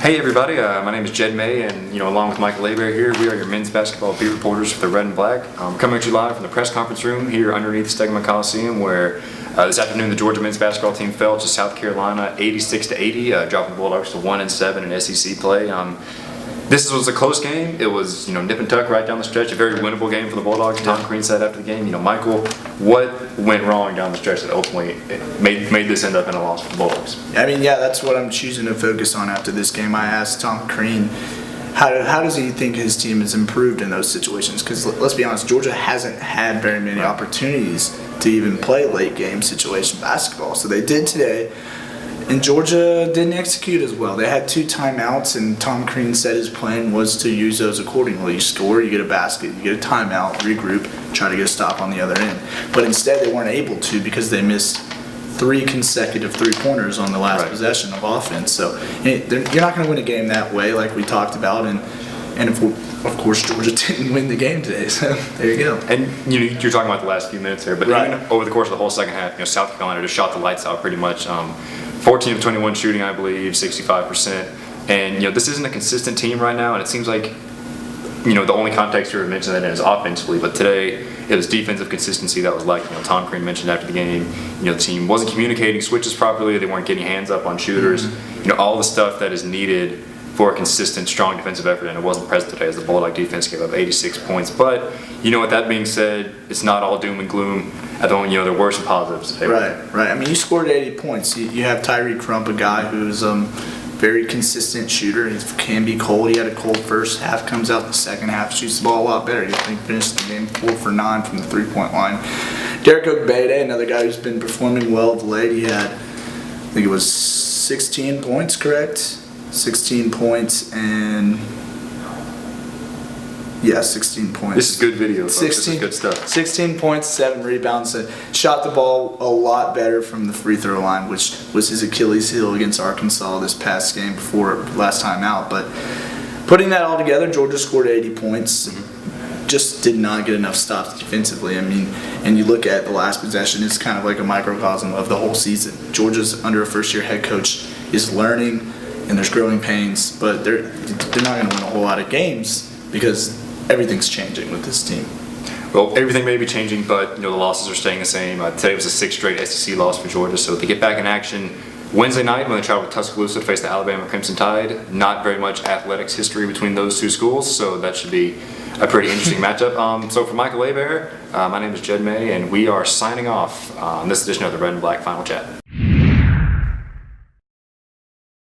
Hey everybody, my name is Jed May, and along with Michael Hebert here, we are your men's basketball beat reporters for the Red and Black. Coming at you live from the press conference room here underneath Stegman Coliseum, where this afternoon the Georgia men's basketball team fell to South Carolina 86-80, dropping the Bulldogs to 1-7 in SEC play. This was a close game. It was nip and tuck right down the stretch, a very winnable game for the Bulldogs. Tom Crean said after the game, Michael, what went wrong down the stretch that ultimately made this end up in a loss for the Bulldogs? That's what I'm choosing to focus on after this game. I asked Tom Crean, how does he think his team has improved in those situations? Because let's be honest, Georgia hasn't had very many opportunities to even play late game situation basketball. So they did today. And Georgia didn't execute as well. They had 2 timeouts, and Tom Crean said his plan was to use those accordingly. You score, you get a basket, you get a timeout, regroup, try to get a stop on the other end. But instead, they weren't able to because they missed 3 consecutive 3-pointers on the last possession of offense. So you're not going to win a game that way, like we talked about. And of course, Georgia didn't win the game today, so there you go. And you're talking about the last few minutes there, but even over the course of the whole second half, South Carolina just shot the lights out pretty much. 14 of 21 shooting, I believe, 65%. And this isn't a consistent team right now, and it seems like the only context you were mentioning that is offensively, but today it was defensive consistency that was like Tom Crean mentioned after the game. The team wasn't communicating switches properly, they weren't getting hands up on shooters. All the stuff that is needed for a consistent, strong defensive effort, and it wasn't present today as the Bulldog defense gave up 86 points. But with that being said, it's not all doom and gloom. At the moment, there were some positives today. Right. I mean, you scored 80 points. You have Tyree Crump, a guy who's very consistent shooter. He can be cold. He had a cold first half, comes out the second half, shoots the ball a lot better. He finished the game 4 for 9 from the 3-point line. Derek Ogbede, another guy who's been performing well of late. He had, I think it was 16 points, correct? 16 points and 16 points. This is good video, folks. This is good stuff. 16 points, 7 rebounds. Shot the ball a lot better from the free throw line, which was his Achilles heel against Arkansas this past game before last time out. But putting that all together, Georgia scored 80 points. Just did not get enough stops defensively. I mean, and you look at the last possession, it's kind of like a microcosm of the whole season. Georgia's under a first-year head coach is learning, and there's growing pains, but they're not going to win a whole lot of games because everything's changing with this team. Well, everything may be changing, but the losses are staying the same. Today was a 6th straight SEC loss for Georgia, so they get back in action Wednesday night when they travel to Tuscaloosa to face the Alabama Crimson Tide. Not very much athletics history between those 2 schools, so that should be a pretty interesting matchup. So for Michael Hebert, my name is Jed May, and we are signing off on this edition of the Red and Black Final Chat.